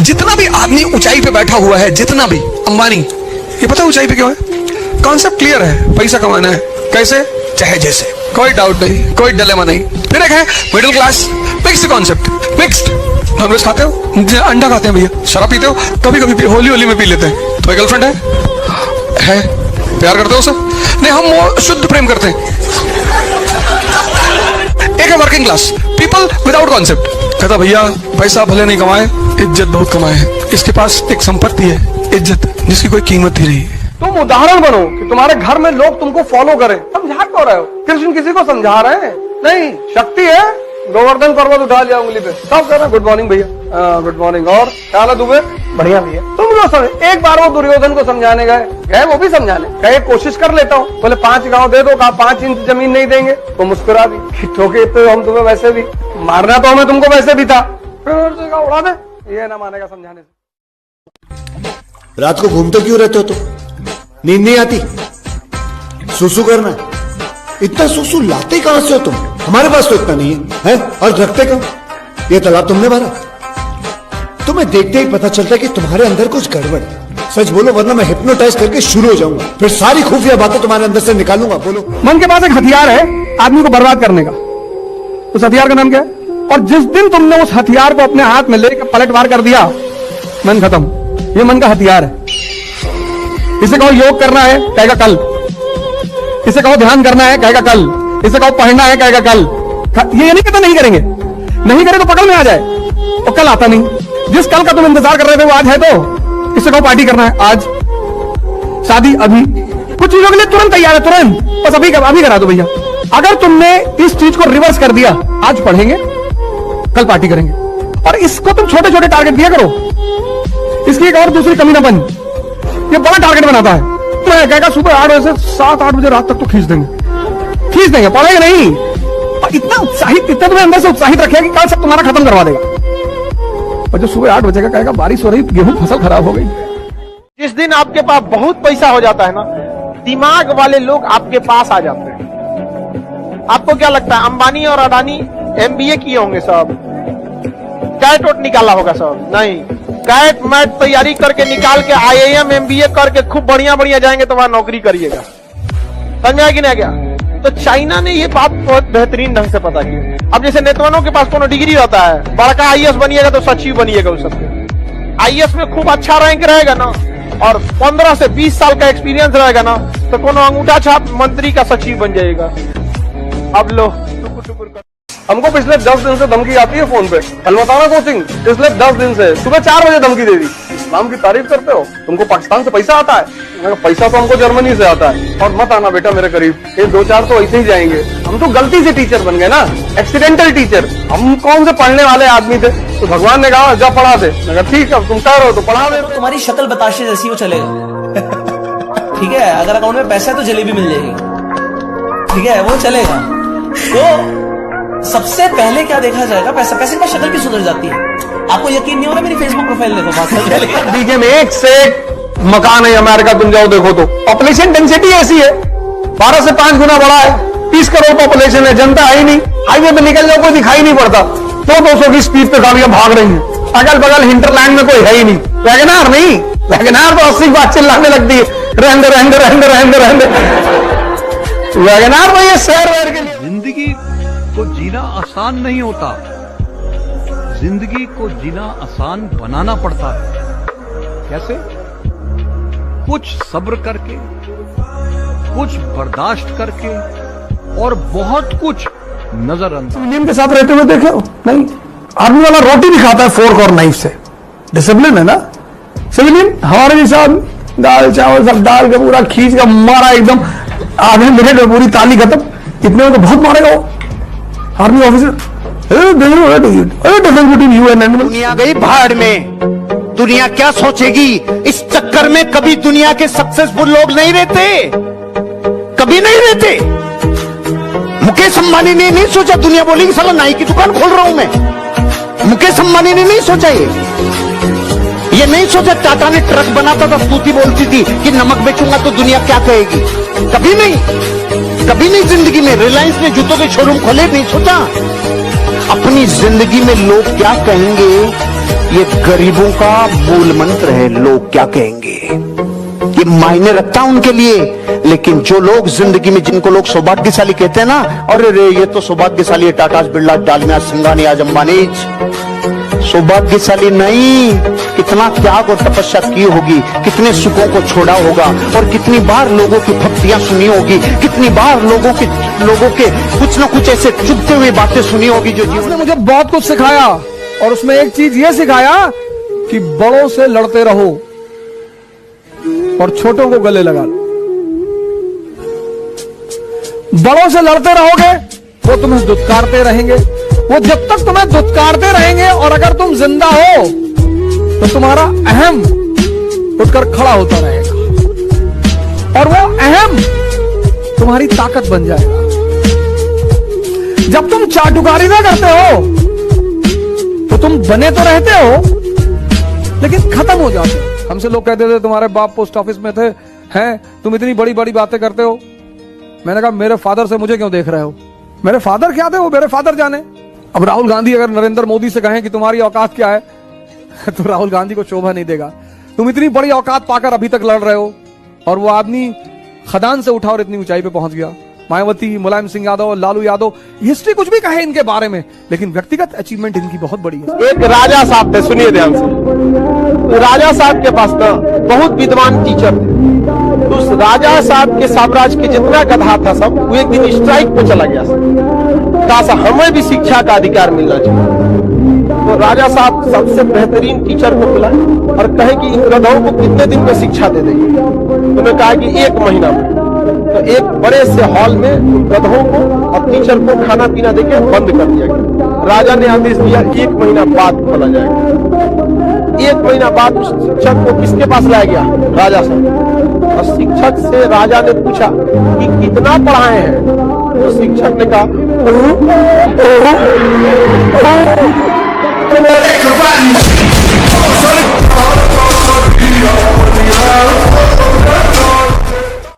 जितना भी आदमी ऊंचाई पे बैठा हुआ है, जितना भी अंबानी, ये पता है ऊंचाई पे क्यों है? कॉन्सेप्ट क्लियर है, पैसा कमाना है। कैसे? चाहे जैसे, कोई डाउट नहीं, कोई डिलेमा नहीं। फिर एक है middle class, fixed concept, fixed. Nonveg खाते हो? अंडा खाते हैं भैया। शराब पीते हो? कभी कभी होली होली में पी लेते हैं। तुम्हारी गर्लफ्रेंड है? प्यार करते हो उसे? नहीं, हम वो शुद्ध प्रेम करते हैं। एक है working class, people without concept. कहता भैया पैसा भले नहीं कमाए, इज्जत बहुत कमाए है। इसके पास एक संपत्ति है, इज्जत, जिसकी कोई कीमत ही नहीं। तुम उदाहरण बनो कि तुम्हारे घर में लोग तुमको फॉलो करें। समझा क्यों रहे हो? कृष्ण किसी को समझा रहे हैं? नहीं, शक्ति है। गोवर्धन पर्वत उठा लिया उंगली पे, सब कह रहे गुड मॉर्निंग भैया, गुड मॉर्निंग। और क्या हाल है दुबे? बढ़िया भैया। तुम लोग समझ, एक बार वो दुर्योधन को समझाने गए, वो भी समझाने गए, कोशिश कर लेता हूँ। बोले 5 गांव दे दो, कहा 5 इंच जमीन नहीं देंगे, तो मुस्कुरा दी। ठोके तो हम तुम्हें वैसे भी मारना, तो हमें तुमको वैसे भी था, फिर उड़ा दे। ये ना मानेगा समझाने से। रात को घूमते क्यों रहते हो? तो नींद नहीं आती? सुसु करना है? इतना सुसु लाते कहां से हो तुम? हमारे पास तो इतना नहीं है, और रखते कहां? ये तालाब तुमने भरा? तुम्हें देखते ही पता चलता है कि तुम्हारे अंदर कुछ गड़बड़ है। सच बोलो, वरना मैं हिप्नोटाइज करके शुरू हो जाऊंगा, फिर सारी खुफिया बातें तुम्हारे अंदर से निकालूंगा। बोलो। मन के पास एक हथियार है आदमी को बर्बाद करने का। उस हथियार का नाम क्या है? और जिस दिन तुमने उस हथियार को अपने हाथ में लेकर पलटवार कर दिया, मन खत्म। ये मन का हथियार है। इसे कहो योग करना है, कहेगा कल। इसे कहो ध्यान करना है, कहेगा कल। इसे कहो पढ़ना है, कहेगा कल। ये नहीं कहता नहीं करेंगे, नहीं करे तो पकड़ में आ जाए, और कल आता नहीं। जिस कल का तुम इंतजार कर रहे थे वो आज है। तो इसे कहो पार्टी करना है, आज। शादी अभी। कुछ चीजों के लिए तुरंत तैयार है, तुरंत, बस अभी करा दो भैया। अगर तुमने इस चीज को रिवर्स कर दिया, आज पढ़ेंगे, कल पार्टी करेंगे, और इसको तुम छोटे छोटे टारगेट दिया करो। इसकी एक और दूसरी कमी ना बन, ये बड़ा टारगेट बनाता है। तो कहेगा सुबह 8 बजे से 7-8 बजे रात तक तो खींच देंगे, पढ़ेंगे नहीं। और इतना उत्साहित, इतना तुम्हें अंदर से उत्साहित रखेगा कि कल सब तुम्हारा खत्म करवा देगा। और जो सुबह 8 बजे का कहेगा बारिश हो रही, गेहूं फसल खराब हो गई। जिस दिन आपके पास बहुत पैसा हो जाता है ना, दिमाग वाले लोग आपके पास आ जाते हैं। आपको क्या लगता है अंबानी और अडानी MBA किए होंगे सब? कैट वोट निकाला होगा सब? नहीं, कैट मैट तैयारी करके निकाल के IIM MBA करके खूब बढ़िया जाएंगे तो वहां नौकरी करिएगा। समझा कि नहीं? क्या तो चाइना ने ये बात बहुत बेहतरीन ढंग से पता की। अब जैसे नेताओं के पास कोनो डिग्री होता है, बड़का IAS बनिएगा तो सचिव बनिएगा उस सबके। IAS में खूब अच्छा रैंक रहेगा ना, और 15 से 20 साल का एक्सपीरियंस रहेगा ना, तो कोनो अंगूठा छाप मंत्री का सचिव बन जाएगा। अब लो टुकुर कर। हमको पिछले 10 दिन से धमकी आती है फोन पे। अलमताना कोचिंग पिछले 10 दिन से सुबह 4 बजे धमकी दे दी। इस्लाम की तारीफ करते हो? तुमको पाकिस्तान से पैसा आता है? मैंने कहा पैसा तो हमको जर्मनी से आता है, और मत आना बेटा मेरे करीब, ये 2-4 तो ऐसे ही जाएंगे। हम तो गलती से टीचर बन गए ना, एक्सीडेंटल टीचर। हम कौन से पढ़ने वाले आदमी थे? तो भगवान ने कहा जा पढ़ा दे। मैं कहा ठीक है, तुम कह रहे हो तो पढ़ा दे। तुम्हारी शक्ल बताशे जैसी वो चलेगा। ठीक है, अगर अकाउंट में पैसा है तो जलेबी मिल जाएगी। ठीक है, वो चलेगा। तो सबसे पहले क्या देखा जाएगा? पैसा। पैसे की शक्ल की सुधर जाती है। आपको यकीन नहीं हो रहा? मेरी फेसबुक प्रोफाइल देखो। डीके में एक से एक मकान है अमेरिका, तुम जाओ देखो तो। पॉपुलेशन डेंसिटी ऐसी है, 12 से 5 गुना बड़ा है। 30 करोड़ पॉपुलेशन है, जनता है ही नहीं। हाईवे पे निकल जाओ कोई दिखाई नहीं पड़ता। 200 की स्पीड पे गाड़ियां भाग रही हैं। अगल बगल हिंटरलैंड में कोई है ही नहीं। वैगनार नहीं, वैगनार तो 80 बात चिल्लाने लगती है, रहने वैगनार भाई ये शहर के लिए। जिंदगी को जीना आसान नहीं होता, जिंदगी को जीना आसान बनाना पड़ता है। कैसे? कुछ सब्र करके, कुछ बर्दाश्त करके, और बहुत कुछ नजरअंदाज। सिविलियन के साथ रहते हुए देखे हो? नहीं, आर्मी वाला रोटी भी खाता है फोर्क और नाइफ से। डिसिप्लिन है ना। सिविलियन हमारे जैसा दाल चावल सब डाल के पूरा खींच का मारा, एकदम आधे मिनट में पूरी ताली खत्म। इतने में तो बहुत मारेगा वो आर्मी ऑफिसर। दुनिया गई भाड़ में, दुनिया क्या सोचेगी इस चक्कर में? कभी दुनिया के सक्सेसफुल लोग नहीं रहते, कभी नहीं रहते। मुकेश अंबानी ने नहीं सोचा, दुनिया बोलेगी साला नाई की दुकान खोल रहा हूं मैं। मुकेश अंबानी ने नहीं सोचा ये नहीं सोचा। टाटा ने ट्रक बनाता था, स्तुति बोलती थी कि नमक बेचूंगा तो दुनिया क्या कहेगी। कभी नहीं जिंदगी में। रिलायंस ने जूतों के शोरूम खोले, नहीं सोचा। अपनी जिंदगी में लोग क्या कहेंगे ये गरीबों का मूल मंत्र है, लोग क्या कहेंगे, ये मायने रखता है उनके लिए। लेकिन जो लोग जिंदगी में, जिनको लोग सौभाग्यशाली कहते हैं ना, अरे रे ये तो सौभाग्यशाली है, टाटा बिरला, डालमिया, सिंघानिया, अंबानी, सौभाग्यशाली नहीं। कितना त्याग और तपस्या की होगी, कितने सुखों को छोड़ा होगा, और कितनी बार लोगों की भक्तियां सुनी होगी, कितनी बार लोगों के कुछ ना कुछ ऐसे चुभते हुए बातें सुनी होगी जो जीवन उसने मुझे बहुत कुछ सिखाया, और उसमें एक चीज ये सिखाया कि बड़ों से लड़ते रहो और छोटों को गले लगा लो। बड़ों से लड़ते रहोगे वो तुम्हें दुत्कारते रहेंगे, वो जब तक तुम्हें दुत्कारते रहेंगे, और अगर तुम जिंदा हो तो तुम्हारा अहम उठकर खड़ा होता रहेगा, और वो अहम तुम्हारी ताकत बन जाएगा। जब तुम चाटुकारी ना करते हो तो तुम बने तो रहते हो लेकिन खत्म हो जाते हो। हमसे लोग कहते थे तुम्हारे बाप पोस्ट ऑफिस में थे, हैं तुम इतनी बड़ी बड़ी बातें करते हो। मैंने कहा मेरे फादर से मुझे क्यों देख रहे हो, मेरे फादर क्या थे वो मेरे फादर जाने। अब राहुल गांधी अगर नरेंद्र मोदी से कहें कि तुम्हारी औकात क्या है तो राहुल गांधी को शोभा नहीं देगा। तुम इतनी बड़ी औकात पाकर अभी तक लड़ रहे हो, और वो आदमी खदान से उठा और इतनी ऊंचाई पे पहुंच गया। मायावती, मुलायम सिंह यादव, लालू यादव, हिस्ट्री कुछ भी कहे इनके बारे में, लेकिन व्यक्तिगत अचीवमेंट इनकी बहुत बड़ी है। एक राजा साहब थे, सुनिए ध्यान से। राजा साहब के पास ना बहुत विद्वान टीचर थे। तो उस राजा साहब के साम्राज्य के जितना गधा था सब, वो एक दिन स्ट्राइक पे चला गया। कहा हमें भी शिक्षा का अधिकार मिलना चाहिए। तो राजा साहब सबसे बेहतरीन टीचर को बुलाए और कहे कि इन गधों को कितने दिन में शिक्षा दे देंगे। उन्होंने कहा कि 1 महीना में। तो एक बड़े से हॉल में गधों को और टीचर को खाना पीना देके बंद कर दिया गया। राजा ने आदेश दिया 1 महीना बाद खोला जाएगा। 1 महीना बाद उस शिक्षक को किसके पास लाया गया? राजा साहब। और शिक्षक से राजा ने पूछा कि कितना पढ़ाए हैं? तो शिक्षक ने कहा